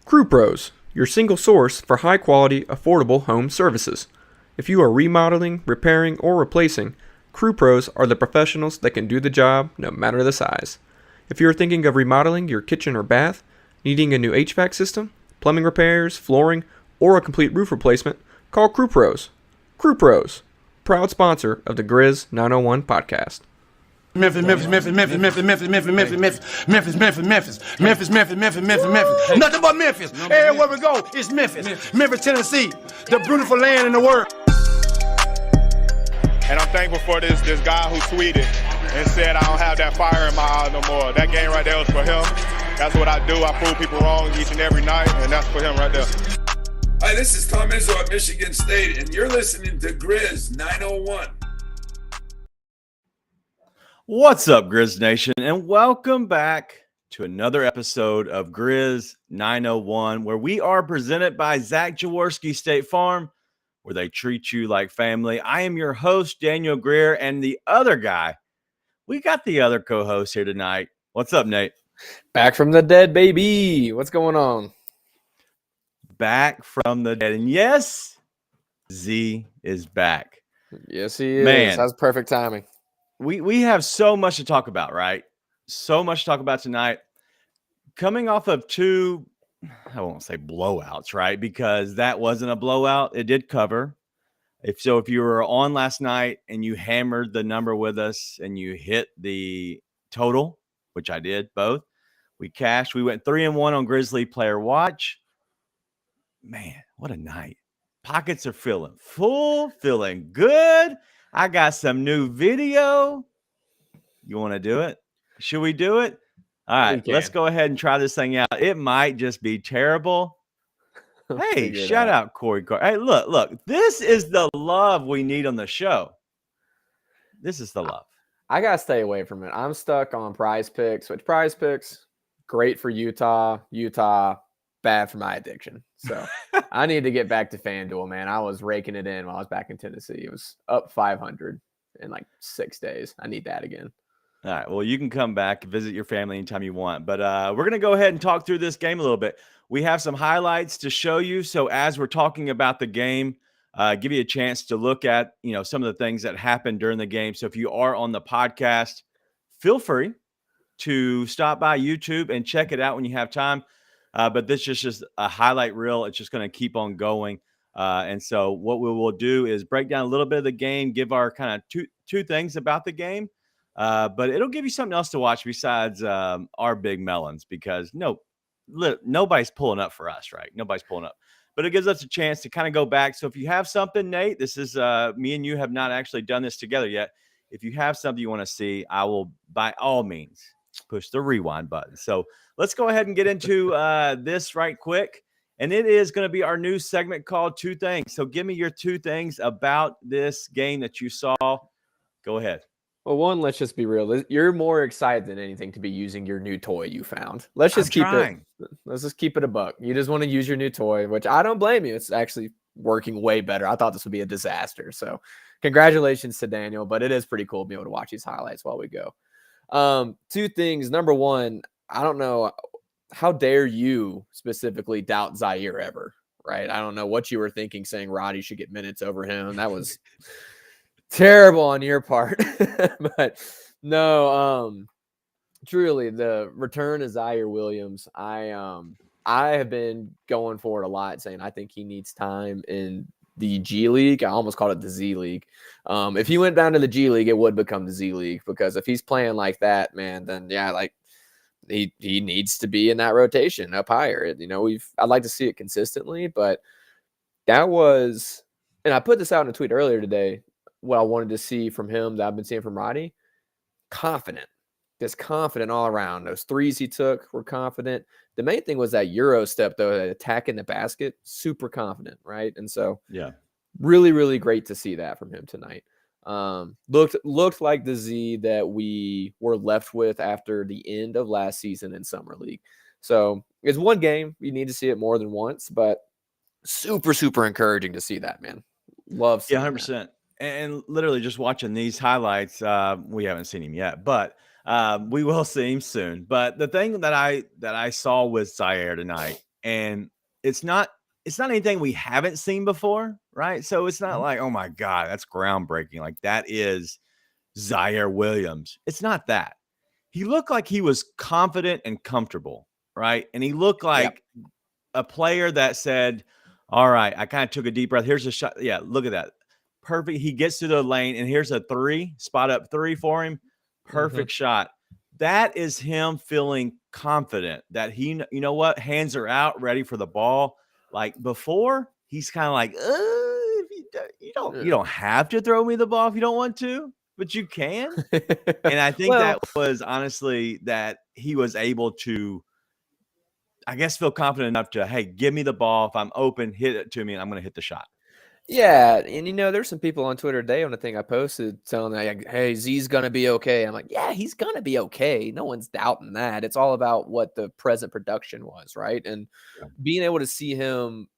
Crew Pros, your single source for high-quality, affordable home services. If you are remodeling, repairing, or replacing, Crew Pros are the professionals that can do the job no matter the size. If you are thinking of remodeling your kitchen or bath, needing a new HVAC system, plumbing repairs, flooring, or a complete roof replacement, call Crew Pros. Crew Pros, proud sponsor of the Grizz 901 podcast. Memphis. Nothing but Memphis. Everywhere we go, it's Memphis. Memphis, Tennessee, the beautiful land in the world. And I'm thankful for this guy who tweeted and said I don't have that fire in my eye no more. That game right there was for him. That's what I do. I prove people wrong each and every night, and that's for him right there. Hi, this is Tom Izzo at Michigan State, and you're listening to Grizz 901. What's up, Grizz Nation, and welcome back to another episode of Grizz 901, where we are presented by Zach Jaworski State Farm, where they treat you like family. I am your host, Daniel Greer, and the other guy, we got the other co-host here tonight. What's up, Nate? Back from the dead, baby. What's going on? Back from the dead. And yes, Z is back. Yes, he is. Man. That's perfect timing. We have so much to talk about, right? So much to talk about tonight. Coming off of two, I won't say blowouts, right? Because that wasn't a blowout. It did cover. If you were on last night and you hammered the number with us and you hit the total, which I did both, we cashed. We went 3-1 on Grizzly Player Watch. Man, what a night. Pockets are feeling full, feeling good. I got some new video. You want to do it? Should we do it? All right, let's go ahead and try this thing out. It might just be terrible. Hey, shout out Corey. Hey, look. This is the love we need on the show. This is the love. I got to stay away from it. I'm stuck on Prize Picks, which Prize Picks, great for Utah, bad for my addiction. So I need to get back to FanDuel, man. I was raking it in while I was back in Tennessee. It was up 500 in like 6 days. I need that again. All right. Well, you can come back and visit your family anytime you want. But we're going to go ahead and talk through this game a little bit. We have some highlights to show you. So as we're talking about the game, give you a chance to look at, some of the things that happened during the game. So if you are on the podcast, feel free to stop by YouTube and check it out when you have time. But this is just a highlight reel. It's just going to keep on going. And so what we will do is break down a little bit of the game, give our kind of two things about the game. But it'll give you something else to watch besides our big melons, because nobody's pulling up for us, right? Nobody's pulling up. But it gives us a chance to kind of go back. So if you have something, Nate, this is me and you have not actually done this together yet. If you have something you want to see, I will by all means push the rewind button. So let's go ahead and get into this right quick. And it is going to be our new segment called Two Things. So give me your two things about this game that you saw. Go ahead. Well, one, let's just be real. You're more excited than anything to be using your new toy you found. Let's just keep it a buck. You just want to use your new toy, which I don't blame you. It's actually working way better. I thought this would be a disaster. So congratulations to Daniel, but it is pretty cool to be able to watch these highlights while we go. Two things. Number one, I don't know. How dare you specifically doubt Zaire ever, right? I don't know what you were thinking saying Roddy should get minutes over him. That was terrible on your part. But no, truly the return of Zaire Williams. I have been going for it a lot, saying I think he needs time in the G League. I almost called it the Z League. If he went down to the G League, it would become the Z League, because if he's playing like that, man, then yeah, like he needs to be in that rotation up higher. I'd like to see it consistently, but that was, and I put this out in a tweet earlier today, what I wanted to see from him that I've been seeing from Roddy. Just confident all around. Those threes he took were confident. The main thing was that Euro step, though, attacking the basket, super confident, right? And so, yeah, really, really great to see that from him tonight. Looked like the Z that we were left with after the end of last season in Summer League. So it's one game. You need to see it more than once, but super, super encouraging to see that, man. Love seeing 100%. That. And literally just watching these highlights, we haven't seen him yet, but we will see him soon. But the thing that I saw with Zaire tonight and it's not anything we haven't seen before, right? So it's not like, oh my God, that's groundbreaking. Like that is Zaire Williams. It's not that. He looked like he was confident and comfortable, right? And he looked like a player that said, all right, I kind of took a deep breath. Here's a shot. Yeah, look at that. Perfect. He gets to the lane, and here's a spot up three for him. Perfect shot. That is him feeling confident that you know what? Hands are out, ready for the ball. Like before, he's kind of like, you don't have to throw me the ball if you don't want to, but you can. And I think that was honestly that he was able to, I guess, feel confident enough to, hey, give me the ball. If I'm open, hit it to me, and I'm going to hit the shot. Yeah, and there's some people on Twitter today on the thing I posted telling me, like, hey, Z's gonna be okay. I'm like, yeah, he's gonna be okay. No one's doubting that. It's all about what the present production was, right? And being able to see him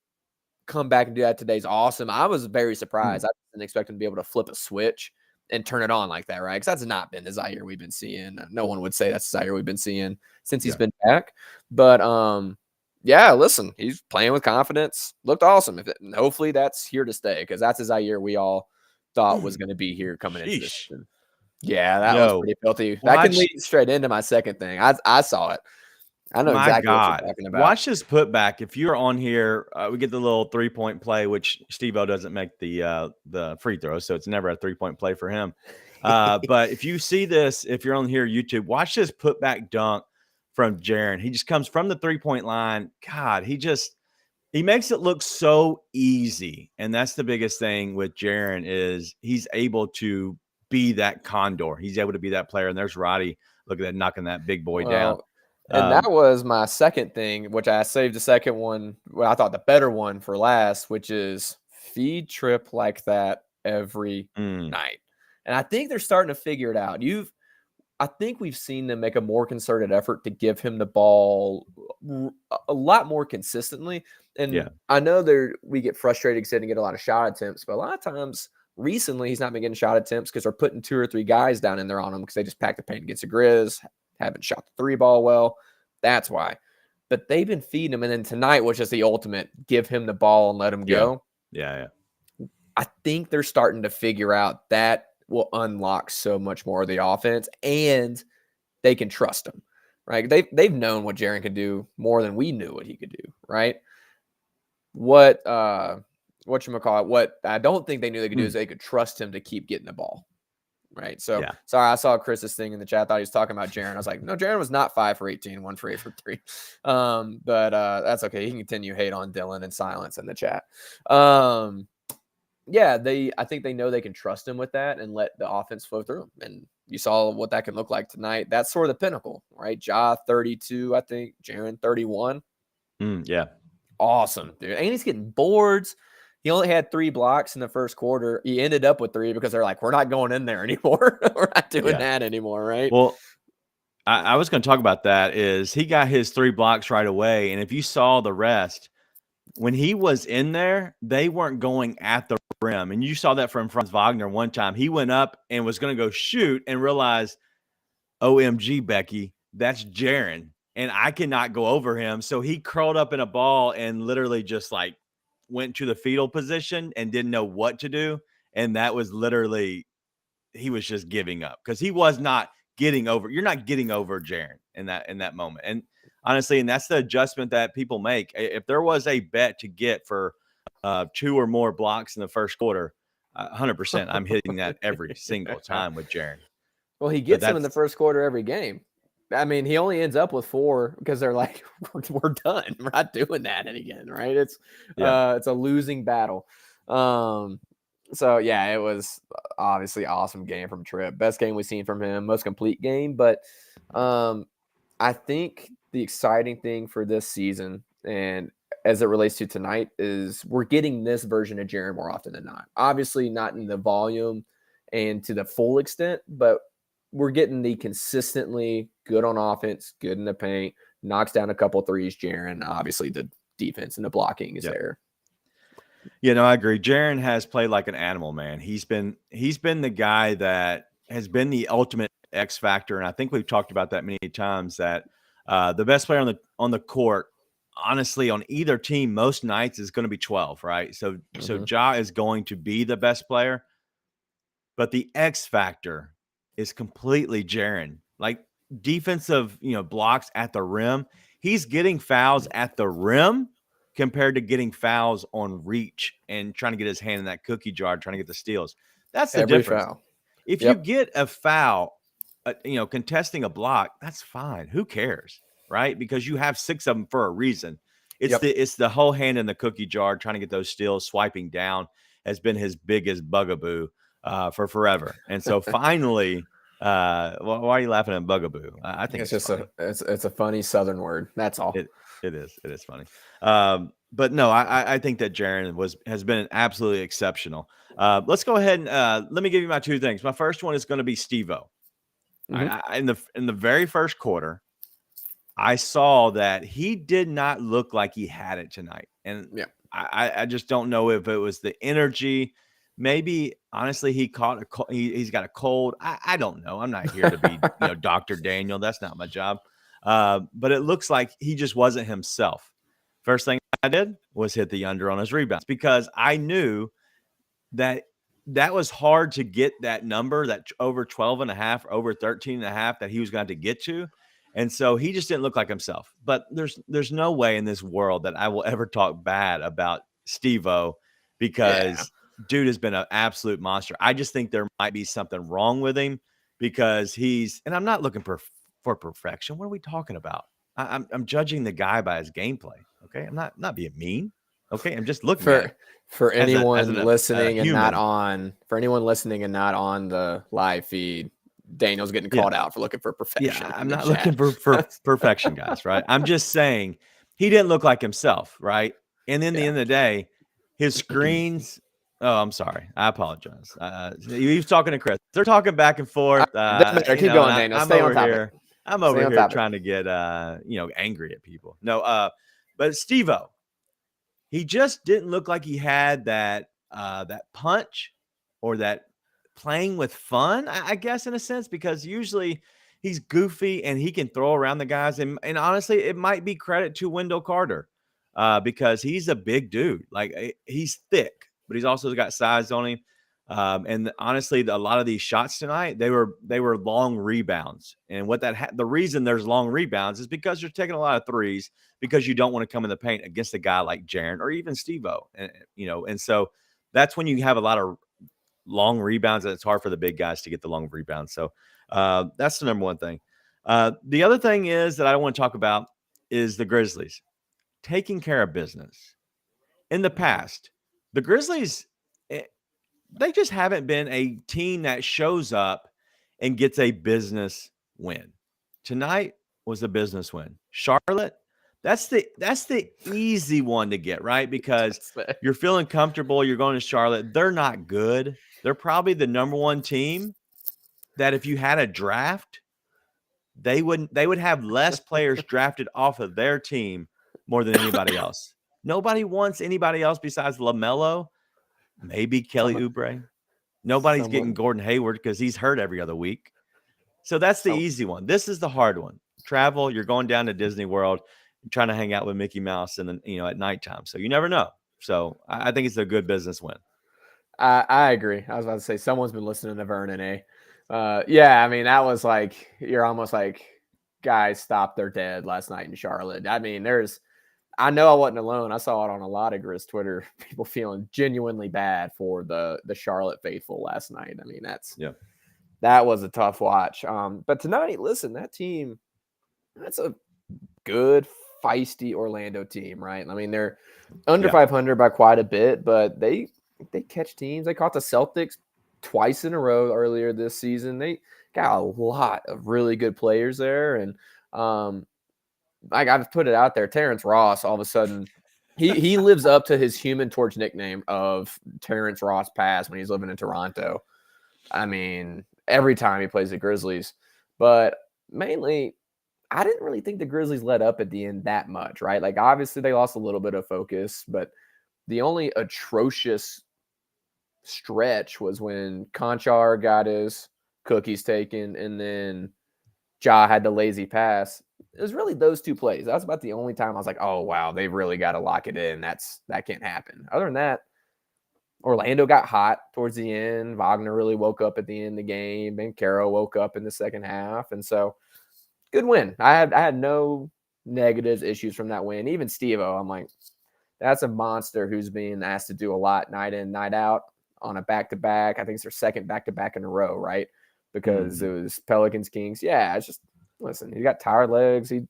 come back and do that today is awesome. I was very surprised. I didn't expect him to be able to flip a switch and turn it on like that, right? Because that's not been the Zaire we've been seeing. No one would say that's the Zaire we've been seeing since he's been back. But yeah, listen, he's playing with confidence. Looked awesome. Hopefully that's here to stay, because that's a Zaire we all thought was going to be here coming into this season. Yeah, that was pretty filthy. That can lead straight into my second thing. I saw it. I know exactly what you're talking about. Watch this putback. If you're on here, we get the little 3-point play, which Steve-O doesn't make the free throw, so it's never a 3-point play for him. But if you see this, if you're on here YouTube, watch this putback dunk from Jaren. He just comes from the 3-point line. God, he makes it look so easy. And that's the biggest thing with Jaren is he's able to be that condor. He's able to be that player. And there's Roddy. Look at that, knocking that big boy down. And that was my second thing, which I saved the second one. Well, I thought the better one for last, which is feed Trip like that every night. And I think they're starting to figure it out. I think we've seen them make a more concerted effort to give him the ball a lot more consistently. And I know we get frustrated because they didn't get a lot of shot attempts, but a lot of times recently he's not been getting shot attempts because they're putting 2 or 3 guys down in there on him because they just pack the paint against the Grizz, haven't shot the 3 ball well. That's why. But they've been feeding him. And then tonight was just the ultimate, give him the ball and let him go. Yeah. I think they're starting to figure out that will unlock so much more of the offense, and they can trust him, right? They've known what Jaren could do more than we knew what he could do, right? What I don't think they knew they could do is they could trust him to keep getting the ball, right? So sorry, I saw Chris's thing in the chat. I thought he was talking about Jaren. I was like, no, Jaren was not 5 for 18, 1 for 8 for 3. But that's okay. He can continue hate on Dylan in silence in the chat. Yeah, I think they know they can trust him with that and let the offense flow through him. And you saw what that can look like tonight. That's sort of the pinnacle, right? Ja 32, I think. Jaren 31. Yeah. Awesome, dude. And he's getting boards. He only had 3 blocks in the first quarter. He ended up with 3 because they're like, we're not going in there anymore. We're not doing that anymore, right? Well, I was going to talk about that is he got his 3 blocks right away. And if you saw the rest, when he was in there, they weren't going at the rim. And you saw that from Franz Wagner one time. He went up and was going to go shoot and realized, OMG, Becky, that's Jaren. And I cannot go over him. So he curled up in a ball and literally just like went to the fetal position and didn't know what to do. And that was literally, he was just giving up because he was not getting over. You're not getting over Jaren in that moment. And honestly, and that's the adjustment that people make. If there was a bet to get for 2 or more blocks in the first quarter, 100%, I'm hitting that every single time with Jaren. Well, he gets them in the first quarter every game. I mean, he only ends up with 4 because they're like, we're done. We're not doing that again, right? It's a losing battle. So, yeah, it was obviously awesome game from Tripp. Best game we've seen from him, most complete game. But I think the exciting thing for this season, and as it relates to tonight, is we're getting this version of Jaren more often than not. Obviously, not in the volume and to the full extent, but we're getting the consistently good on offense, good in the paint, knocks down a couple threes, Jaren. Obviously, the defense and the blocking is there. Yeah, no, I agree. Jaren has played like an animal, man. He's been the guy that has been the ultimate X factor, and I think we've talked about that many times. That the best player on the court honestly, on either team, most nights is going to be 12, right? So Ja is going to be the best player, but the X factor is completely Jaren. Like defensive, blocks at the rim. He's getting fouls at the rim compared to getting fouls on reach and trying to get his hand in that cookie jar, trying to get the steals. That's the Every difference. foul. If you get a foul, contesting a block, that's fine. Who cares, right? Because you have 6 of them for a reason. It's the whole hand in the cookie jar, trying to get those steals, swiping down has been his biggest bugaboo for forever. And so finally, why are you laughing at bugaboo? I think it's just it's a funny Southern word. That's all. It is funny. But no, I think that Jaren has been absolutely exceptional. Let's go ahead and let me give you my 2 things. My first one is going to be Steve-O. In the very first quarter, I saw that he did not look like he had it tonight, and I just don't know if it was the energy. Maybe honestly, he caught he's got a cold. I don't know. I'm not here to be Dr. Daniel. That's not my job. But it looks like he just wasn't himself. First thing I did was hit the under on his rebounds because I knew that was hard to get that number, that over 12.5, over 13.5 that he was going to get to. And so he just didn't look like himself. But there's no way in this world that I will ever talk bad about Steve-O because dude has been an absolute monster. I just think there might be something wrong with him because and I'm not looking for perfection. What are we talking about? I'm judging the guy by his gameplay. Okay. I'm not being mean. Okay. I'm just looking at it. For anyone listening and not on the live feed, Daniel's getting called out for looking for perfection. Yeah, I'm not looking for perfection, guys, right? I'm just saying he didn't look like himself, right? And then the end of the day, his screens. Oh, I'm sorry. I apologize. He was talking to Chris. They're talking back and forth. Keep going, Daniel. Stay on topic. I'm over here trying to get angry at people. No, but Steve-O, he just didn't look like he had that punch or that playing with fun, I guess, in a sense, because usually he's goofy and he can throw around the guys. And honestly, it might be credit to Wendell Carter because he's a big dude. Like he's thick, but he's also got size on him. And honestly, a lot of these shots tonight, they were long rebounds. And what the reason there's long rebounds is because you're taking a lot of threes because you don't want to come in the paint against a guy like Jaren or even Steve-O. And so that's when you have a lot of long rebounds, and it's hard for the big guys to get the long rebounds. So that's the number one thing. The other thing is that I want to talk about is the Grizzlies taking care of business. In the past, the Grizzlies, they just haven't been a team that shows up and gets a business win. Tonight was a business win. Charlotte, that's the easy one to get, right? Because you're feeling comfortable. You're going to Charlotte. They're not good. They're probably the number 1 team that if you had a draft, they would have less players drafted off of their team more than anybody else. Nobody wants anybody else besides LaMelo. Maybe Kelly Oubre. Nobody's getting Gordon Hayward because he's hurt every other week. So that's the easy one. This is the hard one. Travel. You're going down to Disney World, trying to hang out with Mickey Mouse and then at nighttime. So you never know. So I think it's a good business win. I agree. I was about to say someone's been listening to Vernon, eh? I mean, that was like you're almost like guys stopped their dead last night in Charlotte. I mean, I know I wasn't alone. I saw it on a lot of Grizz Twitter. People feeling genuinely bad for the Charlotte faithful last night. I mean, that was a tough watch. But tonight, listen, that team, that's a good, feisty Orlando team, right? I mean, they're under 500 by quite a bit, but they catch teams. They caught the Celtics twice in a row earlier this season. They got a lot of really good players there, and like I've put it out there, Terrence Ross, all of a sudden, he lives up to his Human Torch nickname of Terrence Ross Pass when he's living in Toronto. I mean, every time he plays the Grizzlies, but mainly, I didn't really think the Grizzlies let up at the end that much, right? Like, obviously, they lost a little bit of focus, but the only atrocious stretch was when Conchar got his cookies taken, and then Ja had the lazy pass. it was really those two plays. That was about the only time I was like, oh wow, they really got to lock it in. That can't happen. Other than that, Orlando got hot towards the end. Wagner really woke up at the end of the game. Ben Caro woke up in the second half. And so good win. I had no negatives, issues from that win. Even Steve-O, I'm like, that's a monster who's being asked to do a lot night in, night out on a back-to-back. I think it's their second back-to-back in a row, right? Because it was Pelicans, Kings. Yeah, it's just, listen, he got tired legs. He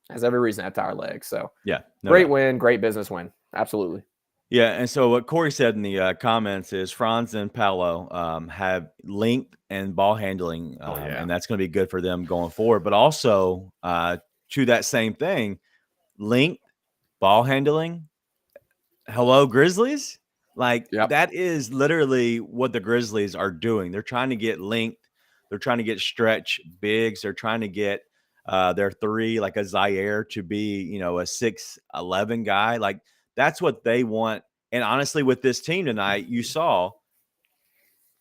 has every reason to have tired legs. So yeah, great win, great business win. Absolutely. Yeah, and so what Corey said in the comments is Franz and Paolo have length and ball handling, and that's going to be good for them going forward. But also to that same thing, length, ball handling. Hello, Grizzlies. Like that is literally what the Grizzlies are doing. They're trying to get length. They're trying to get stretch bigs. They're trying to get their three, like a Zaire, to be, a 6'11" guy. Like that's what they want. And honestly, with this team tonight, you saw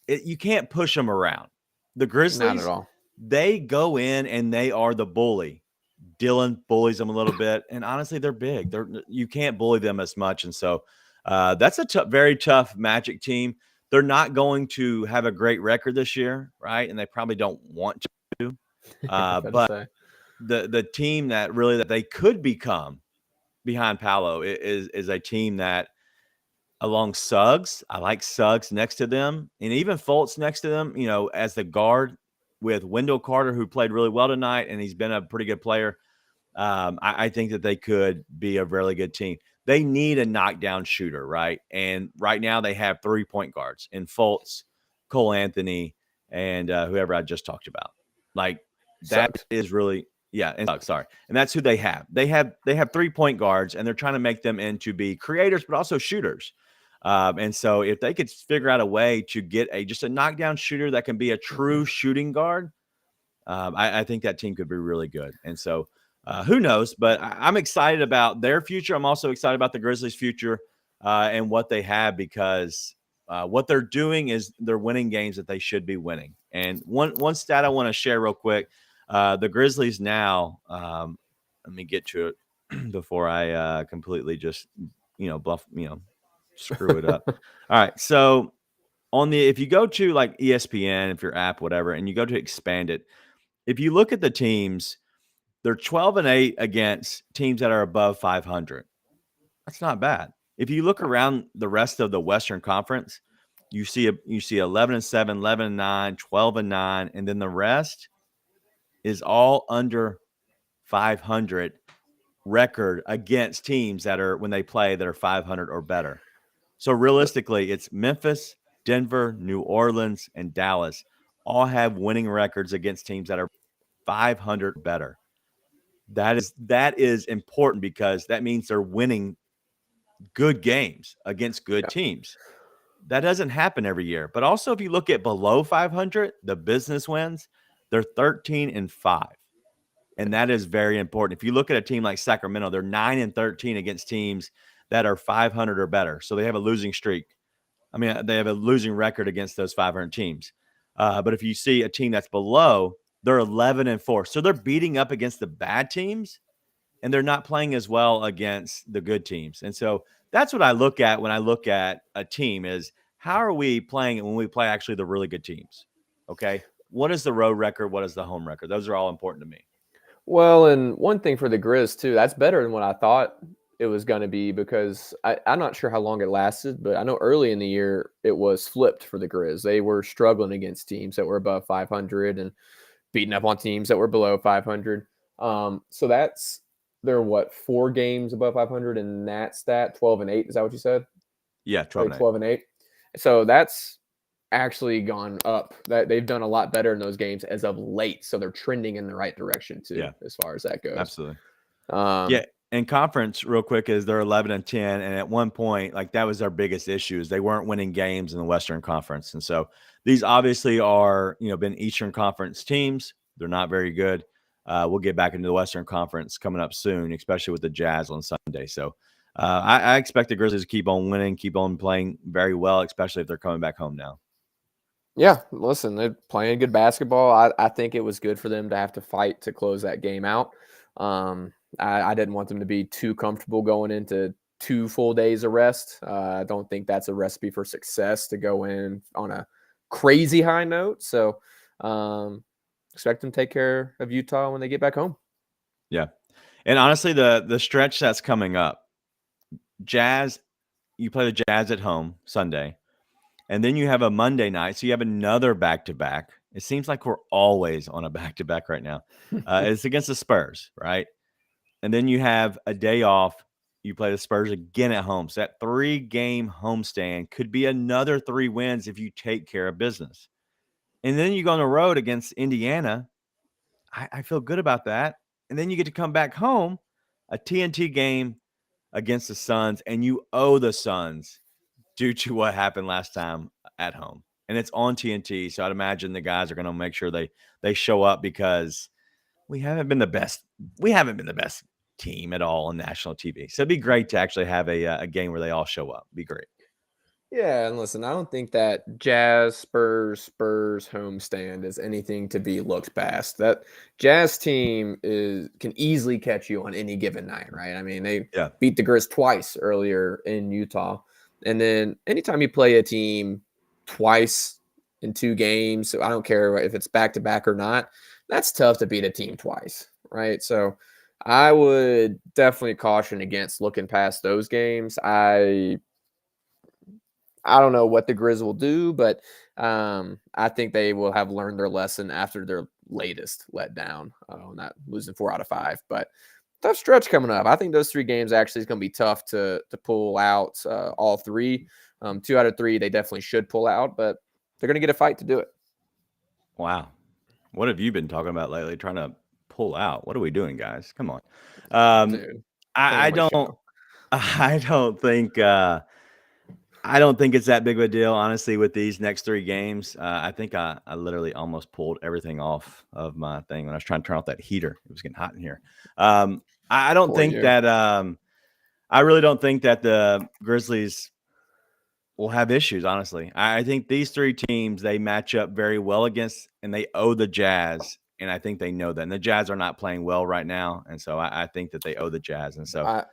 it, you can't push them around. The Grizzlies, not at all. They go in and they are the bully. Dylan bullies them a little bit. And honestly, they're big. You can't bully them as much. And so that's a very tough Magic team. They're not going to have a great record this year, right? And they probably don't want to. But the team that they could become behind Paolo is a team that, along Suggs, I like Suggs next to them, and even Fultz next to them, as the guard with Wendell Carter, who played really well tonight, and he's been a pretty good player. I think that they could be a really good team. They need a knockdown shooter, right? And right now they have 3 point guards in Fultz, Cole Anthony, and whoever I just talked about. Like that is really and sorry. And that's who they have. They have 3 point guards, and they're trying to make them into be creators, but also shooters. And so if they could figure out a way to get just a knockdown shooter that can be a true shooting guard, I think that team could be really good. And so who knows, but I'm excited about their future. I'm also excited about the Grizzlies' future and what they have, because what they're doing is they're winning games that they should be winning. And one stat I want to share real quick, the Grizzlies now, let me get to it before I completely just, screw it up. All right. So if you go to like ESPN, if your app, whatever, and you go to expand it, if you look at the teams, they're 12-8 against teams that are above 500. That's not bad. If you look around the rest of the Western Conference, you see 11-7, 11-9, 12-9, and then the rest is all under 500 record against teams that are, when they play, that are 500 or better. So realistically, it's Memphis, Denver, New Orleans, and Dallas all have winning records against teams that are 500 or better. That is important, because that means they're winning good games against good teams. That doesn't happen every year. But also, if you look at below 500, the business wins, they're 13-5. And that is very important. If you look at a team like Sacramento, they're 9-13 against teams that are 500 or better. So they have a losing streak. I mean, they have a losing record against those 500 teams. But if you see a team that's below, they're 11-4. So they're beating up against the bad teams, and they're not playing as well against the good teams. And so that's what I look at when I look at a team, is how are we playing when we play actually the really good teams? Okay. What is the road record? What is the home record? Those are all important to me. Well, and one thing for the Grizz too, that's better than what I thought it was going to be, because I'm not sure how long it lasted, but I know early in the year it was flipped for the Grizz. They were struggling against teams that were above 500 and beating up on teams that were below 500. So they're 4 games above 500 in that stat, 12-8. Is that what you said? Yeah, 12-8. So that's actually gone up. That they've done a lot better in those games as of late. So they're trending in the right direction too, as far as that goes. Absolutely. And conference, real quick, is they're 11-10, and at one point, like, that was their biggest issue, is they weren't winning games in the Western Conference. And so these obviously are, been Eastern Conference teams. They're not very good. We'll get back into the Western Conference coming up soon, especially with the Jazz on Sunday. So I expect the Grizzlies to keep on winning, keep on playing very well, especially if they're coming back home now. Yeah, listen, they're playing good basketball. I think it was good for them to have to fight to close that game out. I didn't want them to be too comfortable going into 2 full days of rest. I don't think that's a recipe for success to go in on a crazy high note. So expect them to take care of Utah when they get back home. Yeah. And honestly, the stretch that's coming up, Jazz, you play the Jazz at home Sunday, and then you have a Monday night, so you have another back-to-back. It seems like we're always on a back-to-back right now. It's against the Spurs, right? And then you have a day off. You play the Spurs again at home. So that 3-game homestand could be another 3 wins if you take care of business. And then you go on the road against Indiana. I feel good about that. And then you get to come back home, a TNT game against the Suns, and you owe the Suns due to what happened last time at home. And it's on TNT, so I'd imagine the guys are going to make sure they show up because we haven't been the best. We haven't been the best team at all on national TV. So it'd be great to actually have a game where they all show up. Be great. Yeah, and listen, I don't think that Jazz Spurs homestand is anything to be looked past. That Jazz team can easily catch you on any given night, right? I mean, they beat the Grizz twice earlier in Utah. And then anytime you play a team twice in 2 games, so I don't care if it's back-to-back or not, that's tough to beat a team twice, right? So I would definitely caution against looking past those games. I don't know what the Grizz will do, but I think they will have learned their lesson after their latest letdown, not losing 4 out of 5. But tough stretch coming up. I think those 3 games actually is going to be tough to pull out all 3. 2 out of 3 they definitely should pull out, but they're going to get a fight to do it. Wow. What have you been talking about lately? Trying to pull out? What are we doing, guys? Come on. Dude, I don't think it's that big of a deal, honestly, with these next 3 games. I think I literally almost pulled everything off of my thing when I was trying to turn off that heater. It was getting hot in here. I don't think that I really don't think that the Grizzlies will have issues, honestly. I think these 3 teams, they match up very well against, and they owe the Jazz, and I think they know that. And the Jazz are not playing well right now, and so I think that they owe the Jazz. And so I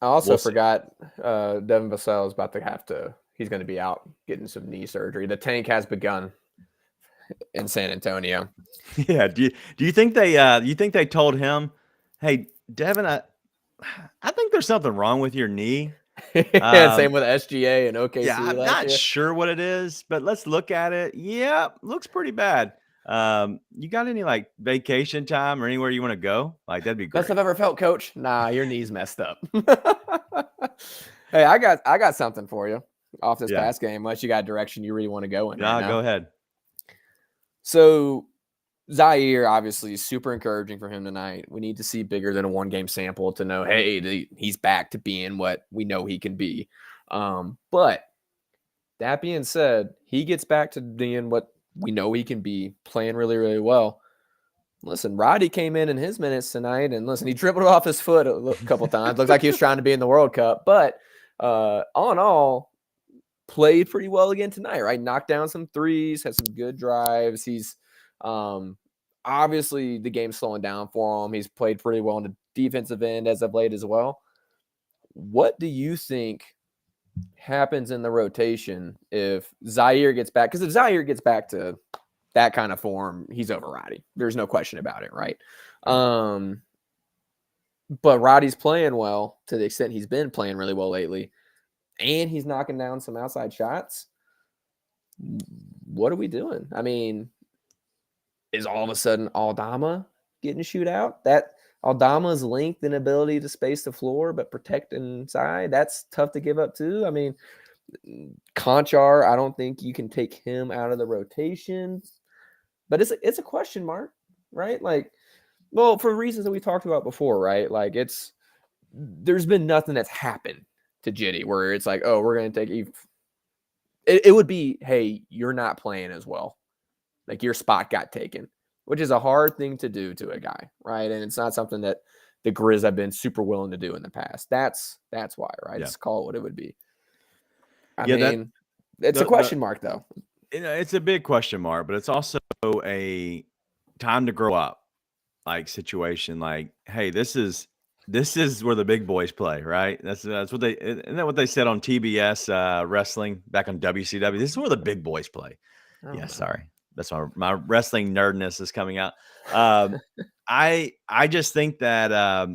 also forgot Devin Vassell is about to he's going to be out getting some knee surgery. The tank has begun in San Antonio. Yeah. Do you think they told him, hey, Devin, I think there's something wrong with your knee? Same with SGA and OKC. Yeah, I'm not sure what it is, but let's look at it. Yeah, looks pretty bad. You got any like vacation time or anywhere you want to go? Like that'd be great. Best I've ever felt, coach. Nah, your knee's messed up. Hey, I got something for you off this past game, unless you got a direction you really want to go in. No, go ahead. So Zaire obviously is super encouraging for him tonight. We need to see bigger than a 1-game sample to know, hey, he's back to being what we know he can be. But that being said, he gets back to being what we know he can be, playing really, really well. Listen, Roddy came in his minutes tonight, and listen, he dribbled off his foot a couple times. Looks like he was trying to be in the World Cup, but all in all, played pretty well again tonight, right? Knocked down some threes, had some good drives. He's obviously the game's slowing down for him. He's played pretty well on the defensive end as of late as well. What do you think happens in the rotation if Zaire gets back? Because if Zaire gets back to that kind of form, he's over Roddy. There's no question about it, right? But Roddy's playing well to the extent he's been playing really well lately, and he's knocking down some outside shots. What are we doing? I mean, is all of a sudden Aldama getting shoot out? That Aldama's length and ability to space the floor but protect inside, that's tough to give up too. I mean, Conchar, I don't think you can take him out of the rotation. But it's a question mark, right? Like, well, for reasons that we talked about before, right? Like there's been nothing that's happened to Jitty where it's like, oh, we're going to take you. It would be, hey, you're not playing as well. Like your spot got taken, which is a hard thing to do to a guy, right? And it's not something that the Grizz have been super willing to do in the past. That's why, right? Yeah. Just call it what it would be. I mean, it's a question mark though. It's a big question mark, but it's also a time to grow up like situation. Like, hey, this is where the big boys play, right? That's what they isn't that what they said on TBS wrestling back on WCW? This is where the big boys play. Yeah, sorry. That's my wrestling nerdness is coming out. I just think that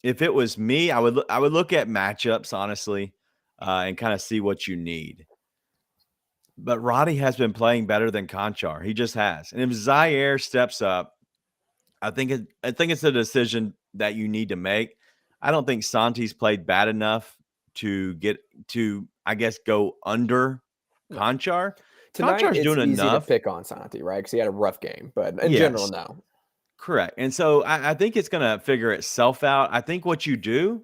if it was me, I would look at matchups honestly, and kind of see what you need. But Roddy has been playing better than Conchar. He just has. And if Zaire steps up, I think it's a decision that you need to make. I don't think Santi's played bad enough to get to, I guess, go under Conchar. Tonight, Conchar's it's doing easy enough. to pick on Santi, right? Because he had a rough game. But in general, no. Correct. And so I think it's going to figure itself out. I think what you do,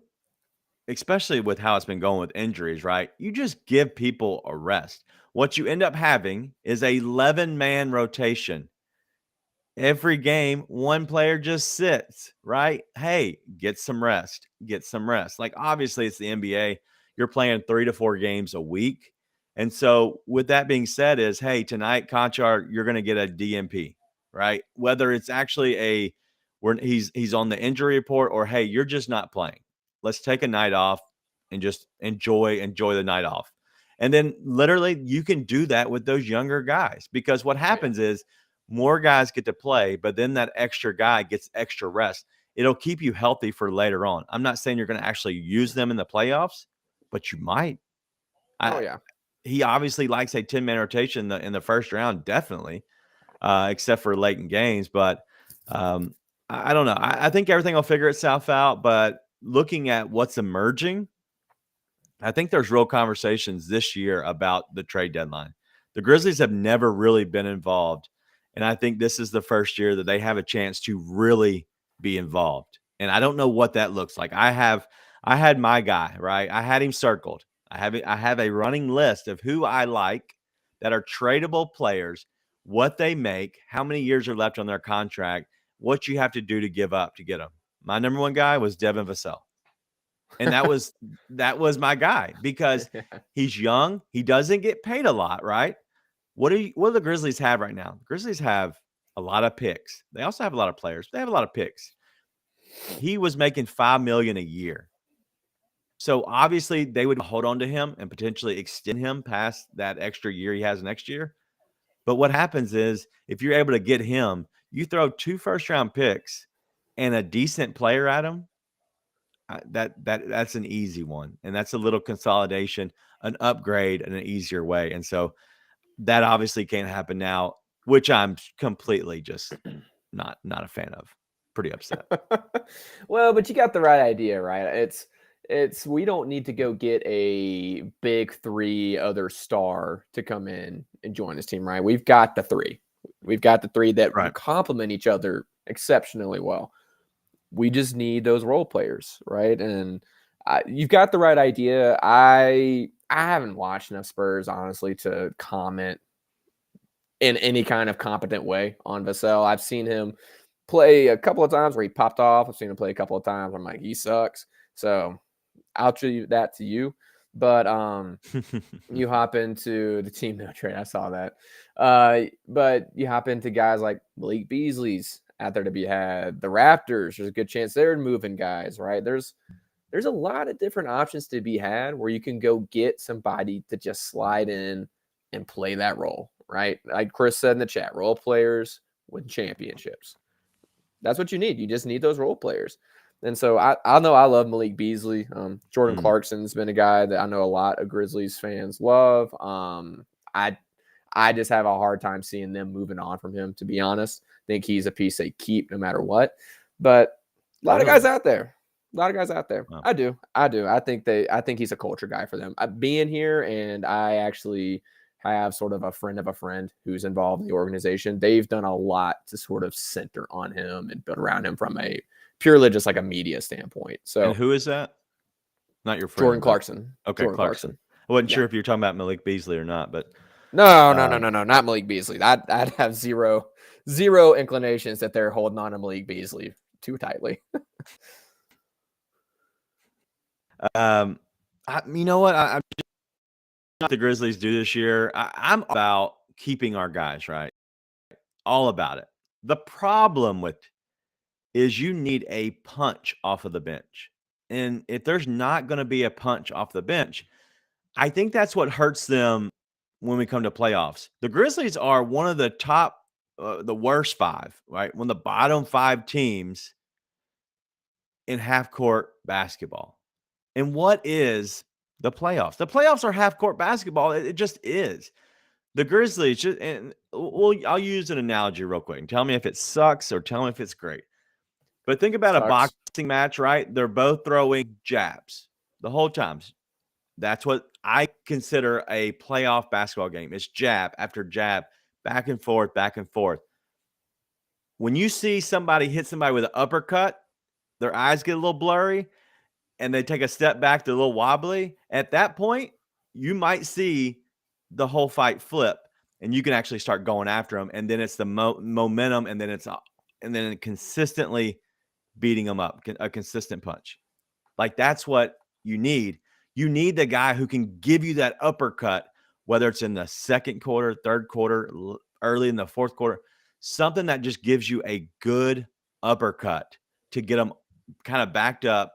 especially with how it's been going with injuries, right? You just give people a rest. What you end up having is a 11-man rotation. Every game, one player just sits, right? Hey, get some rest. Get some rest. Like, obviously, it's the NBA. You're playing 3 to 4 games a week. And so, with that being said, is hey, tonight, Conchar, you're going to get a DMP, right? Whether it's actually where he's on the injury report or hey, you're just not playing. Let's take a night off and just enjoy the night off. And then literally you can do that with those younger guys because what happens is more guys get to play, but then that extra guy gets extra rest. It'll keep you healthy for later on. I'm not saying you're going to actually use them in the playoffs, but you might. He obviously likes a 10-man rotation in the first round, definitely, except for late in games. But I don't know. I think everything will figure itself out. But looking at what's emerging, I think there's real conversations this year about the trade deadline. The Grizzlies have never really been involved. And I think this is the first year that they have a chance to really be involved. And I don't know what that looks like. I had my guy, right? I had him circled. I have a running list of who I like that are tradable players, what they make, how many years are left on their contract, what you have to do to give up to get them. My number one guy was Devin Vassell. And that was my guy because he's young. He doesn't get paid a lot, right? What do the Grizzlies have right now? The Grizzlies have a lot of picks. They also have a lot of players. They have a lot of picks. He was making $5 million a year. So obviously they would hold on to him and potentially extend him past that extra year he has next year. But what happens is if you're able to get him, you throw 2 first-round picks and a decent player at him, that's an easy one. And that's a little consolidation, an upgrade in an easier way. And so that obviously can't happen now, which I'm completely just not a fan of. Pretty upset. Well, but you got the right idea, right? It's we don't need to go get a big 3 other star to come in and join this team, right? We've got the 3. We've got the 3 that complement each other exceptionally well. We just need those role players, right? And you've got the right idea. I haven't watched enough Spurs, honestly, to comment in any kind of competent way on Vassell. I've seen him play a couple of times where he popped off. I've seen him play a couple of times where I'm like, he sucks. So I'll attribute that to you. But you hop into the team no trade. I saw that. But you hop into guys like Malik Beasley's out there to be had. The Raptors, there's a good chance they're moving guys, right? There's a lot of different options to be had where you can go get somebody to just slide in and play that role, right? Like Chris said in the chat, role players win championships. That's what you need. You just need those role players. And so I know I love Malik Beasley. Jordan Clarkson's been a guy that I know a lot of Grizzlies fans love. I just have a hard time seeing them moving on from him, to be honest. I think he's a piece they keep no matter what. But a lot of guys out there. Wow. I do. I think he's a culture guy for them. Being here, and I actually have sort of a friend who's involved in the organization. They've done a lot to sort of center on him and build around him from a purely just like a media standpoint. So and who is that? Not your friend. Jordan Clarkson. Okay, Jordan Clarkson. I wasn't sure if you were talking about Malik Beasley or not, but no, not Malik Beasley. I'd have zero inclinations that they're holding on to Malik Beasley too tightly. you know what? I'm just what the Grizzlies do this year. I'm about keeping our guys, right? All about it. The problem with is you need a punch off of the bench. And if there's not going to be a punch off the bench, I think that's what hurts them when we come to playoffs. The Grizzlies are one of the top, the worst 5, right? One of the bottom 5 teams in half court basketball. And what is the playoffs? The playoffs are half court basketball. It just is. The Grizzlies, I'll use an analogy real quick and tell me if it sucks or tell me if it's great. But think about a boxing match, right? They're both throwing jabs the whole time. That's what I consider a playoff basketball game. It's jab after jab, back and forth, back and forth. When you see somebody hit somebody with an uppercut, their eyes get a little blurry and they take a step back, they're a little wobbly. At that point, you might see the whole fight flip and you can actually start going after them. And then it's the momentum and then consistently beating them up, a consistent punch. Like that's what you need. You need the guy who can give you that uppercut, whether it's in the second quarter, third quarter, early in the fourth quarter, something that just gives you a good uppercut to get them kind of backed up,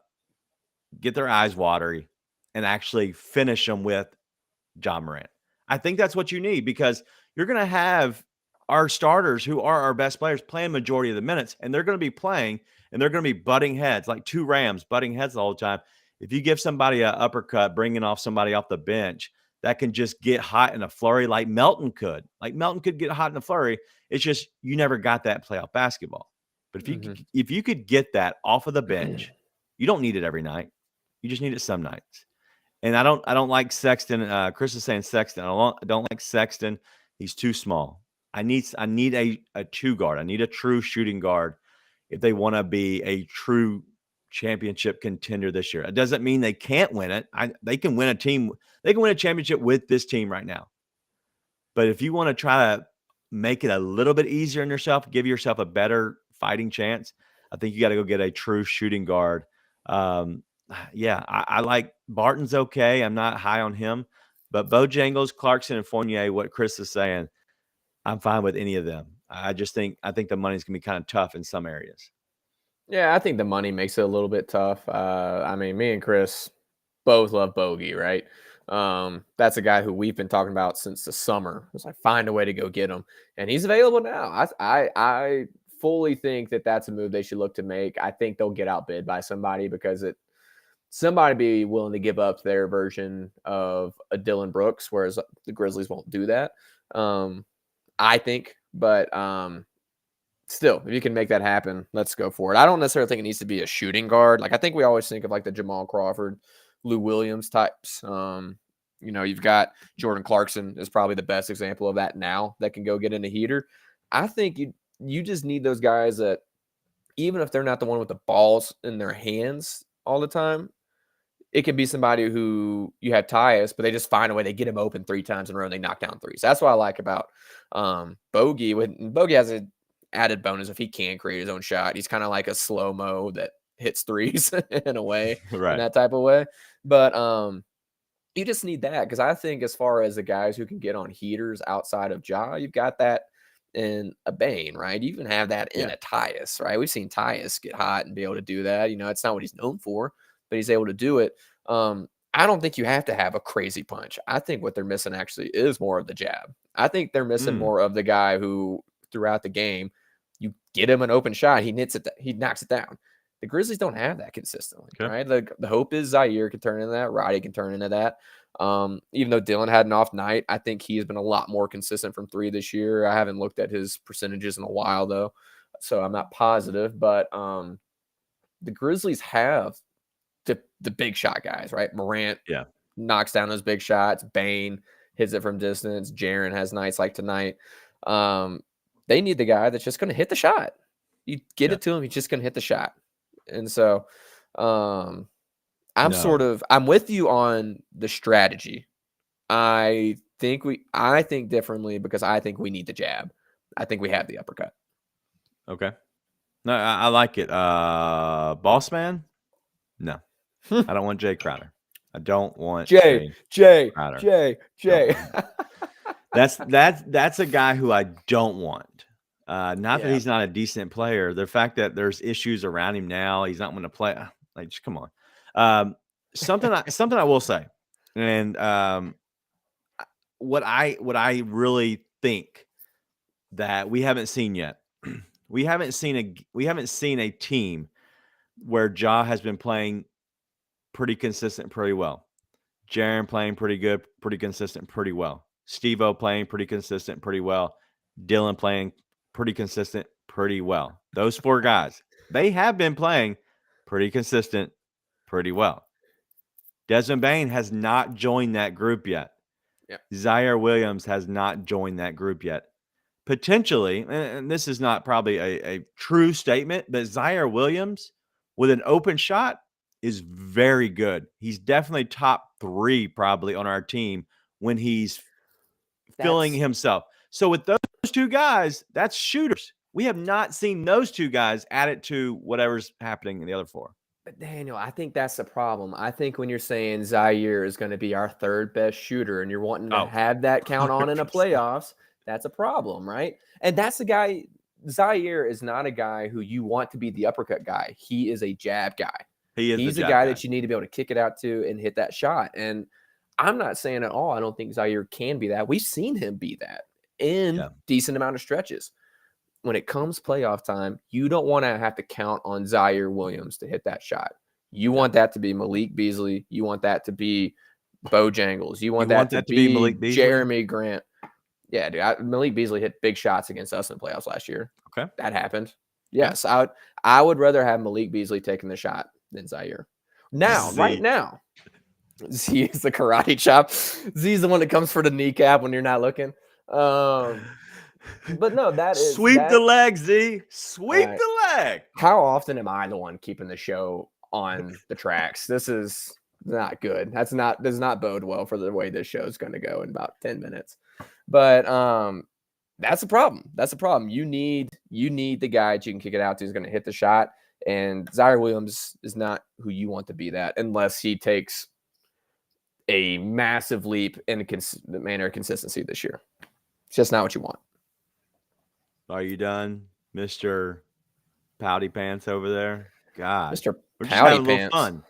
get their eyes watery, and actually finish them with Ja Morant. I think that's what you need because you're going to have our starters who are our best players playing majority of the minutes, and they're going to be playing, and they're going to be butting heads, like 2 Rams butting heads the whole time. If you give somebody an uppercut, bringing off somebody off the bench that can just get hot in a flurry like Melton could. Like Melton could get hot in a flurry. It's just you never got that playoff basketball. But if you could get that off of the bench, you don't need it every night. You just need it some nights. And I don't like Sexton. Chris is saying Sexton. I don't like Sexton. He's too small. I need a 2 guard. I need a true shooting guard if they want to be a true championship contender this year. It doesn't mean they can't win it. They can win a championship with this team right now. But if you want to try to make it a little bit easier on yourself, give yourself a better fighting chance, I think you got to go get a true shooting guard. I like Barton's okay. I'm not high on him, but Bojangles, Clarkson, and Fournier, what Chris is saying, I'm fine with any of them. I think the money's gonna be kind of tough in some areas. Yeah, I think the money makes it a little bit tough. I mean, me and Chris both love Bogey, right? That's a guy who we've been talking about since the summer. It's like find a way to go get him, and he's available now. I fully think that that's a move they should look to make. I think they'll get outbid by somebody because somebody be willing to give up their version of a Dylan Brooks, whereas the Grizzlies won't do that. I think, but still, if you can make that happen, let's go for it. I don't necessarily think it needs to be a shooting guard. Like I think we always think of like the Jamal Crawford, Lou Williams types. You've got Jordan Clarkson is probably the best example of that now that can go get in a heater. I think you just need those guys that even if they're not the one with the balls in their hands all the time, it can be somebody who you have Tyus, but they just find a way. They get him open 3 times in a row and they knock down threes. That's what I like about Bogey. Bogey has an added bonus if he can create his own shot. He's kind of like a slow-mo that hits threes in a way, right. In that type of way. But you just need that because I think as far as the guys who can get on heaters outside of Ja, you've got that in a Bane, right? You even have that in a Tyus, right? We've seen Tyus get hot and be able to do that. It's not what he's known for, but he's able to do it. I don't think you have to have a crazy punch. I think what they're missing actually is more of the jab. I think they're missing more of the guy who throughout the game, you get him an open shot, he knocks it down. The Grizzlies don't have that consistently, right? The hope is Zaire can turn into that. Roddy can turn into that. Even though Dylan had an off night, I think he has been a lot more consistent from 3 this year. I haven't looked at his percentages in a while though, so I'm not positive. But the Grizzlies have the big shot guys, right? Morant knocks down those big shots. Bane hits it from distance. Jaren has nights like tonight. They need the guy that's just going to hit the shot. You get it to him, he's just going to hit the shot. And so I'm with you on the strategy. I think differently because I think we need the jab. I think we have the uppercut. Okay. No, I like it. Boss man? No. I don't want Jay Crowder. I don't want Jay. Crowder. Jay. That's a guy who I don't want. Not that Yeah. he's not a decent player. The fact that there's issues around him now, he's not going to play. Like, just come on. Something I will say, and what I really think that we haven't seen yet. We haven't seen a team where Ja has been playing pretty consistent, pretty well. Jaren playing pretty good, pretty consistent, pretty well. Steve-O playing pretty consistent, pretty well. Dylan playing pretty consistent, pretty well. Those four guys, they have been playing pretty consistent, pretty well. Desmond Bane has not joined that group yet. Yeah. Zaire Williams has not joined that group yet. Potentially, and this is not probably a true statement, but Zaire Williams with an open shot is very good. He's definitely top 3 probably on our team when he's filling himself. So with those two guys, that's shooters. We have not seen those two guys add it to whatever's happening in the other 4. But Daniel, I think that's the problem. I think when you're saying Zaire is going to be our 3rd best shooter and you're wanting to have that count on in the playoffs, that's a problem, right? And that's the guy. Zaire is not a guy who you want to be the uppercut guy. He is a jab guy. He's a guy that you need to be able to kick it out to and hit that shot. And I'm not saying at all I don't think Zaire can be that. We've seen him be that in decent amount of stretches. When it comes playoff time, you don't want to have to count on Zaire Williams to hit that shot. You want that to be Malik Beasley. You want that to be Bojangles. You want that to be Malik Beasley? Jeremy Grant. Yeah, dude. Malik Beasley hit big shots against us in the playoffs last year. Okay. That happened. Yes, I would rather have Malik Beasley taking the shot than Zaire. Now, right now, Z is the karate chop. Z is the one that comes for the kneecap when you're not looking. But no, that is the leg, Z. Sweep the leg. How often am I the one keeping the show on the tracks? This is not good. Does not bode well for the way this show is going to go in about 10 minutes. But that's a problem. That's a problem. You need the guy that you can kick it out to who's going to hit the shot. And Zaire Williams is not who you want to be that unless he takes a massive leap in the manner of consistency this year. It's just not what you want. Are you done, Mr. Pouty Pants over there? God, Mr. We're just Pouty having a little Pants. fun.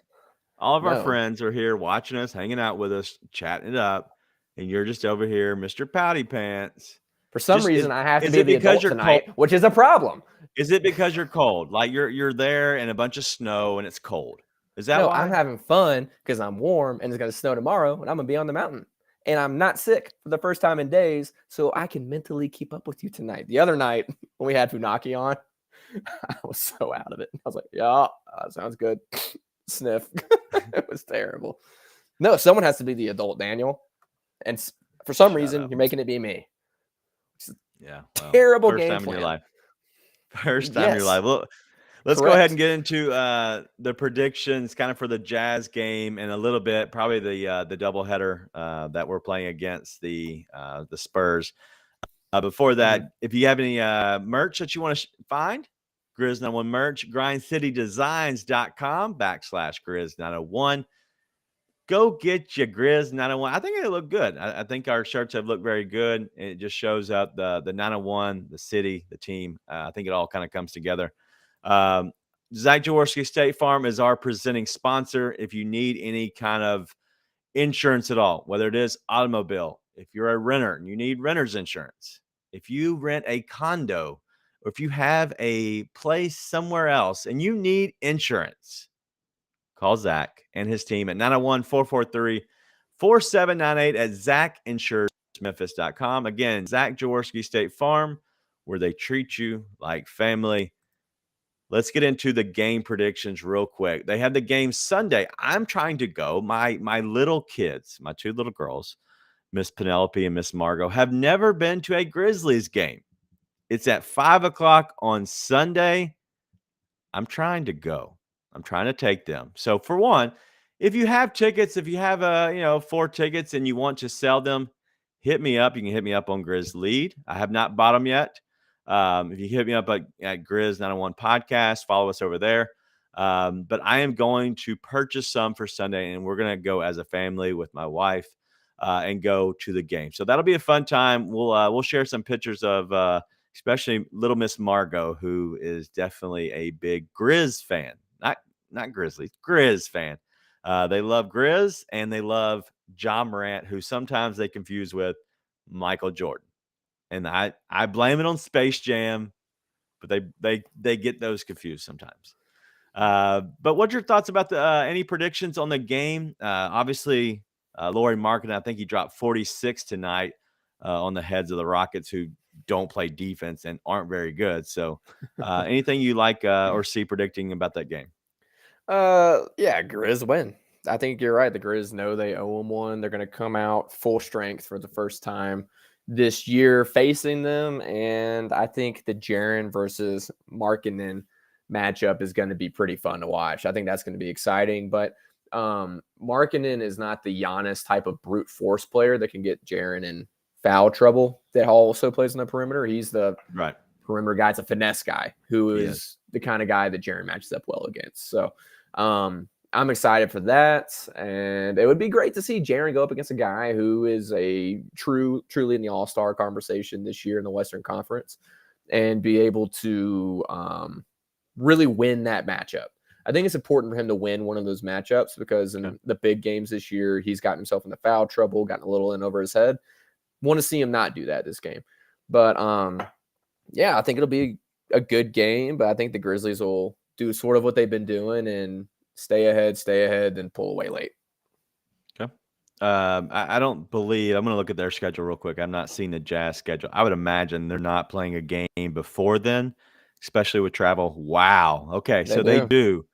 All of our friends are here watching us, hanging out with us, chatting it up, and you're just over here, Mr. Pouty Pants. For some reason, I have to be the adult tonight, cold? which is a problem. Is it because you're cold? Like you're there in a bunch of snow and it's cold? Is that why? I'm having fun because I'm warm and it's going to snow tomorrow and I'm going to be on the mountain. And I'm not sick for the first time in days, so I can mentally keep up with you tonight. The other night when we had Funaki on, I was so out of it. I was like, yeah, sounds good. Sniff. It was terrible. No, someone has to be the adult, Daniel. And for some reason, you're making it be me. Yeah. Well, terrible first game time plan. in your life. First time in your life. Well, let's go ahead and get into the predictions kind of for the Jazz game and a little bit, probably the doubleheader that we're playing against the Spurs. Before that, if you have any merch that you want to find, Grizz901 merch, grindcitydesigns.com/Grizz901. Go get your Grizz901. I think they look good. I think our shirts have looked very good. It just shows up the 901, the city, the team. I think it all kind of comes together. Zach Jaworski State Farm is our presenting sponsor. If you need any kind of insurance at all, whether it is automobile, if you're a renter and you need renter's insurance, if you rent a condo, or if you have a place somewhere else and you need insurance, call Zach and his team at 901-443-4798 at ZachInsuresMemphis.com. Again, Zach Jaworski State Farm, where they treat you like family. Let's get into the game predictions real quick. They have the game Sunday. I'm trying to go. My little kids, my 2 little girls, Miss Penelope and Miss Margot, have never been to a Grizzlies game. It's at 5 o'clock on Sunday. I'm trying to go. I'm trying to take them. So for one, if you have tickets, if you have 4 tickets and you want to sell them, hit me up. You can hit me up on Grizz Lead. I have not bought them yet. If you hit me up at Grizz901 Podcast, follow us over there. But I am going to purchase some for Sunday, and we're going to go as a family with my wife. and go to the game. So that'll be a fun time. We'll share some pictures of especially little Miss Margot, who is definitely a big Grizz fan. Not Grizzlies, Grizz fan. They love Grizz and they love John Morant, who sometimes they confuse with Michael Jordan. And I blame it on Space Jam, but they get those confused sometimes. But what's your thoughts about any predictions on the game? Obviously, Lauri Markkanen, I think he dropped 46 tonight on the heads of the Rockets, who don't play defense and aren't very good. So anything you like or see predicting about that game? Yeah, Grizz win. I think you're right. The Grizz know they owe them one. They're going to come out full strength for the first time this year facing them. And I think the Jaren versus Markkanen matchup is going to be pretty fun to watch. I think that's going to be exciting. But Markkanen is not the Giannis type of brute force player that can get Jaren in foul trouble that also plays on the perimeter. He's the perimeter guy. It's a finesse guy who is the kind of guy that Jaren matches up well against. So I'm excited for that. And it would be great to see Jaren go up against a guy who is a truly in the all-star conversation this year in the Western Conference and be able to really win that matchup. I think it's important for him to win one of those matchups because in the big games this year, he's gotten himself into foul trouble, gotten a little in over his head. Want to see him not do that this game. But yeah, I think it'll be a good game, but I think the Grizzlies will do sort of what they've been doing and stay ahead, then pull away late. Okay. I don't believe – I'm going to look at their schedule real quick. I'm not seeing the Jazz schedule. I would imagine they're not playing a game before then, especially with travel. Wow. Okay, they do.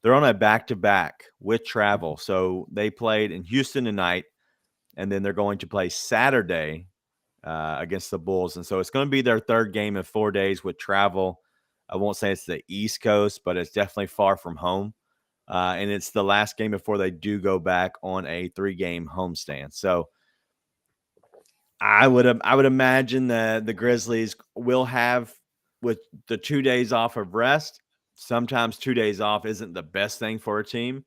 They're on a back-to-back with travel. So they played in Houston tonight, and then they're going to play Saturday against the Bulls. And so it's going to be their third game in 4 days with travel. I won't say it's the East Coast, but it's definitely far from home. And it's the last game before they do go back on a 3-game homestand. So I would imagine that the Grizzlies will have, with the 2 days off of rest, sometimes 2 days off isn't the best thing for a team.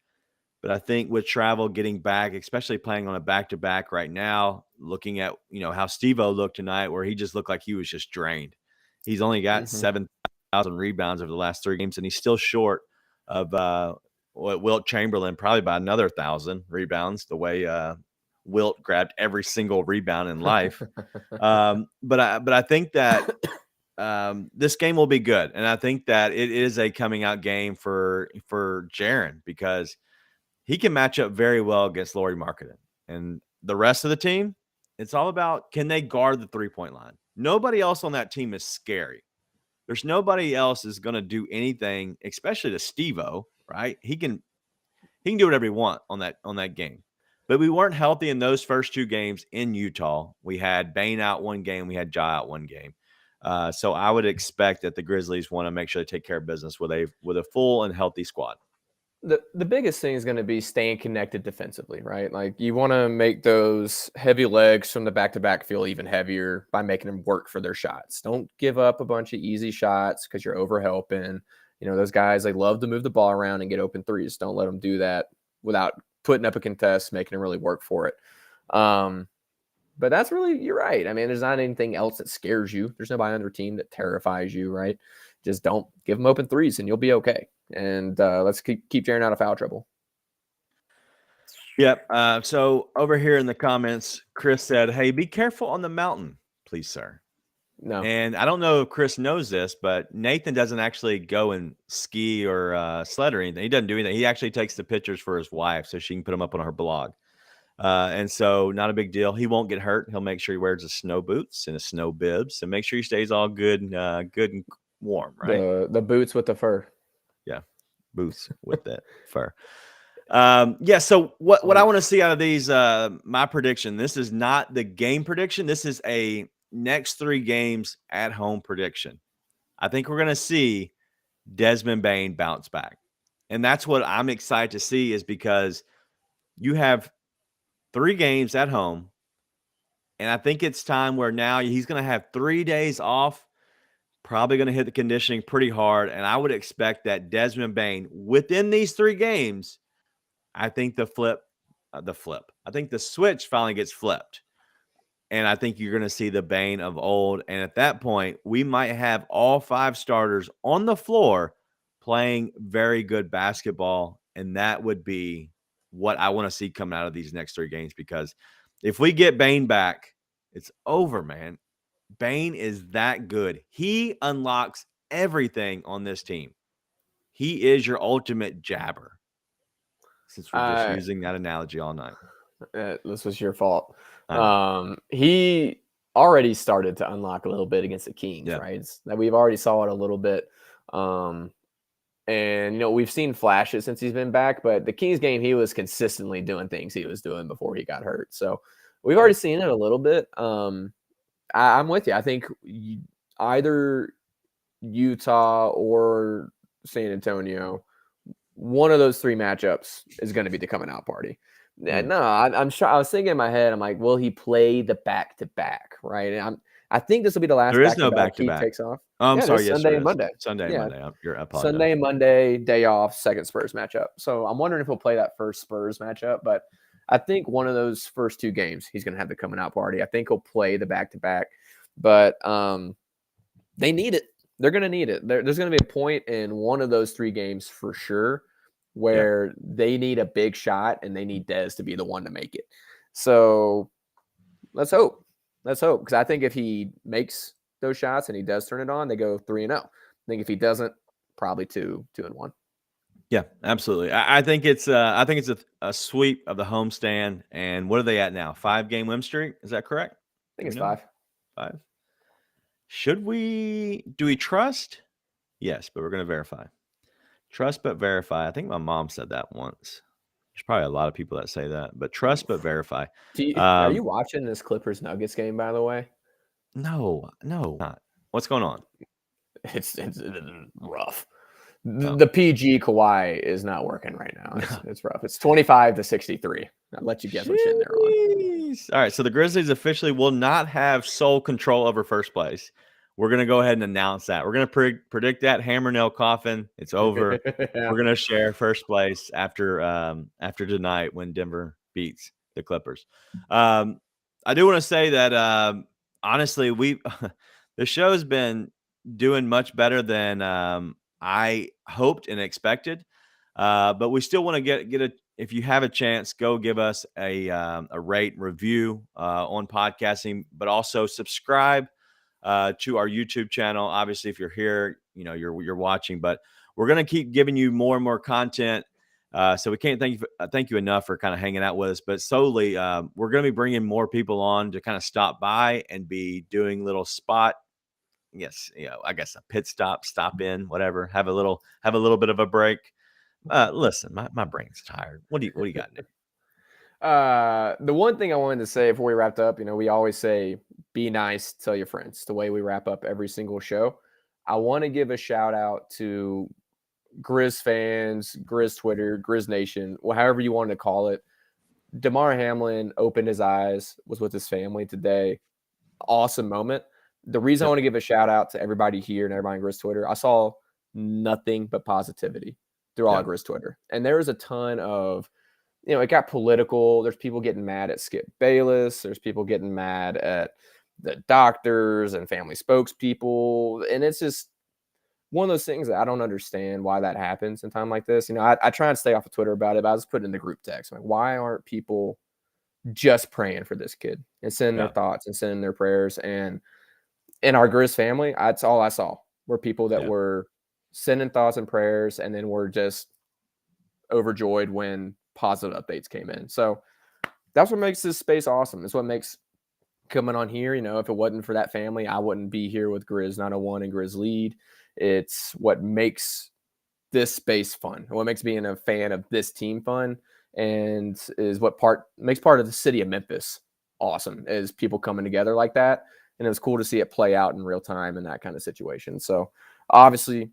But I think with travel getting back, especially playing on a back-to-back right now, looking at, how Steve-O looked tonight, where he just looked like he was just drained. He's only got 7,000 rebounds over the last 3 games, and he's still short of Wilt Chamberlain, probably by another 1,000 rebounds, the way Wilt grabbed every single rebound in life. But I think that this game will be good, and I think that it is a coming out game for Jaren because he can match up very well against Lauri Markkanen. And the rest of the team, it's all about, can they guard the 3-point line? Nobody else on that team is scary. There's nobody else is going to do anything, especially to Steve-O, right? He can do whatever he wants on that game. But we weren't healthy in those first 2 games in Utah. We had Bane out 1 game. We had Ja out 1 game. So I would expect that the Grizzlies want to make sure they take care of business with a full and healthy squad. The biggest thing is going to be staying connected defensively, right? Like you want to make those heavy legs from the back-to-back feel even heavier by making them work for their shots. Don't give up a bunch of easy shots because you're overhelping. Those guys, they love to move the ball around and get open threes. Don't let them do that without putting up a contest, making them really work for it. But that's really, you're right. I mean, there's not anything else that scares you. There's nobody on their team that terrifies you, right? Just don't give them open threes and you'll be okay. And let's keep Jaren out of foul trouble. Yep. So over here in the comments, Chris said, "Hey, be careful on the mountain, please, sir." No. And I don't know if Chris knows this, but Nathan doesn't actually go and ski or sled or anything. He doesn't do anything. He actually takes the pictures for his wife so she can put them up on her blog. And so not a big deal. He won't get hurt. He'll make sure he wears his snow boots and his snow bibs and make sure he stays all good and warm, right? The boots with the fur. Yeah, boots with that fur. So what I want to see out of these, my prediction, this is not the game prediction. This is a next 3 games at home prediction. I think we're going to see Desmond Bane bounce back. And that's what I'm excited to see, is because you have 3 games at home. And I think it's time where now he's going to have 3 days off, probably going to hit the conditioning pretty hard. And I would expect that Desmond Bane, within these 3 games, I think the flip the flip. I think the switch finally gets flipped. And I think you're going to see the Bane of old. And at that point, we might have all 5 starters on the floor playing very good basketball. And that would be what I want to see coming out of these next 3 games. Because if we get Bane back, it's over, man. Bane is that good. He unlocks everything on this team. He is your ultimate jabber. Since we're just using that analogy all night. This was your fault. He already started to unlock a little bit against the Kings, right? We've already saw it a little bit. And, we've seen flashes since he's been back, but the Kings game, he was consistently doing things he was doing before he got hurt. So we've already seen it a little bit. I'm with you. I think either Utah or San Antonio, one of those 3 matchups is going to be the coming out party. No, I'm sure. I was thinking in my head, I'm like, will he play the back-to-back, right? And I think this will be the last. There is no back-to-back. He takes off. I'm sorry. Yes, Sunday and Monday. Sunday and Monday. You're apologizing. Sunday and Monday, day off, second Spurs matchup. So I'm wondering if he'll play that first Spurs matchup. But I think one of those first 2 games, he's going to have the coming out party. I think he'll play the back-to-back. But they need it. They're going to need it. There's going to be a point in one of those 3 games for sure where they need a big shot and they need Dez to be the one to make it. So let's hope. Because I think if he makes those shots and he does turn it on, they go 3-0. I think if he doesn't, probably 2-1. Yeah, absolutely. I think it's a sweep of the homestand. And what are they at now? 5-game win streak? Is that correct? I think it's 5. 5. Do we trust? Yes, but we're going to verify. Trust but verify. I think my mom said that once. There's probably a lot of people that say that, but trust but verify. Are you watching this Clippers Nuggets game, by the way? No, not. What's going on? It's rough. The PG Kawhi is not working right now. It's rough. It's 25-63. I'll let you guess what shit they're on. All right, so the Grizzlies officially will not have sole control over first place. We're going to go ahead and announce that. We're going to predict that hammer nail coffin. It's over. We're going to share first place after tonight when Denver beats the Clippers. I do want to say that honestly, the show's been doing much better than I hoped and expected. But we still want to get a. If you have a chance, go give us a rate and review on podcasting, but also subscribe to our YouTube channel. Obviously, if you're here, you're watching, but we're going to keep giving you more and more content. So we can't thank you enough for kind of hanging out with us, but solely, we're going to be bringing more people on to kind of stop by and be doing little spot. Yes. I guess a pit stop in, whatever, have a little bit of a break. Listen, my brain's tired. What do you got, Nick? The one thing I wanted to say before we wrapped up, we always say, be nice, tell your friends. The way we wrap up every single show. I want to give a shout out to Grizz fans, Grizz Twitter, Grizz Nation, however you want to call it. DeMar Hamlin opened his eyes, was with his family today. Awesome moment. The reason I want to give a shout out to everybody here and everybody on Grizz Twitter, I saw nothing but positivity through all of Grizz Twitter. And there was a ton of, it got political. There's people getting mad at Skip Bayless. There's people getting mad at the doctors and family spokespeople. And it's just one of those things that I don't understand why that happens in time like this. I try and stay off of Twitter about it, but I was putting in the group text. I'm like, why aren't people just praying for this kid and sending their thoughts and sending their prayers? And in our Grizz family, that's all I saw were people that were sending thoughts and prayers, and then were just overjoyed when positive updates came in. So that's what makes this space awesome. It's what makes coming on here. If it wasn't for that family, I wouldn't be here with Grizz 901 and Grizz Lead. It's what makes this space fun. What makes being a fan of this team fun, and is what makes part of the city of Memphis awesome, is people coming together like that. And it was cool to see it play out in real time in that kind of situation. So obviously,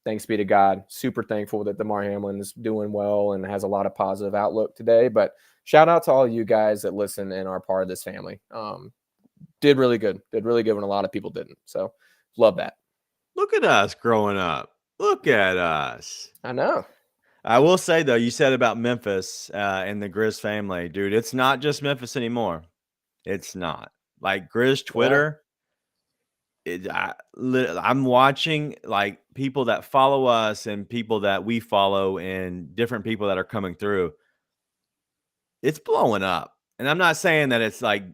thanks be to God. Super thankful that DeMar Hamlin is doing well and has a lot of positive outlook today. But shout out to all of you guys that listen and are part of this family. Did really good when a lot of people didn't. So love that. Look at us growing up. Look at us. I know. I will say though, you said about Memphis and the Grizz family, dude. It's not just Memphis anymore. It's not. Like Grizz Twitter. I'm watching like people that follow us and people that we follow and different people that are coming through. It's blowing up. And I'm not saying that it's like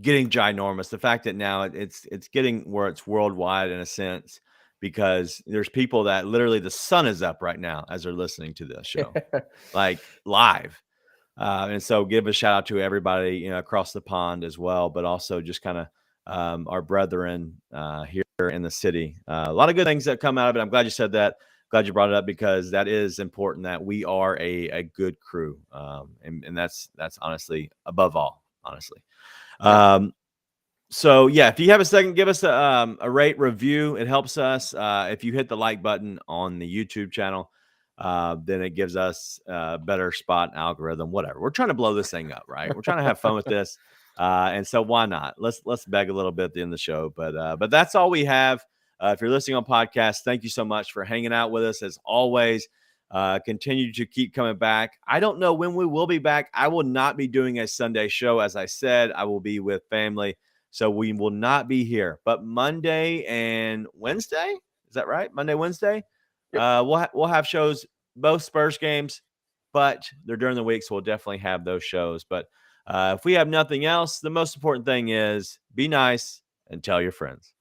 getting ginormous. The fact that now it's getting where it's worldwide in a sense, because there's people that literally the sun is up right now as they're listening to this show, like live. And so give a shout out to everybody, across the pond as well, but also just kind of our brethren here in the city. A lot of good things that come out of it. I'm glad you said that. Glad you brought it up, because that is important, that we are a good crew. And that's honestly above all, honestly. So yeah, if you have a second, give us a rate review. It helps us. If you hit the like button on the YouTube channel, then it gives us a better spot algorithm, whatever. We're trying to blow this thing up, right? We're trying to have fun with this. And so why not? Let's beg a little bit at the end of the show. But that's all we have. If you're listening on podcast, thank you so much for hanging out with us as always. Continue to keep coming back. I don't know when we will be back. I will not be doing a Sunday show. As I said, I will be with family. So we will not be here. But Monday and Wednesday, is that right? Monday, Wednesday? Yep. We'll have shows, both Spurs games, but they're during the week, so we'll definitely have those shows. But if we have nothing else, the most important thing is be nice and tell your friends.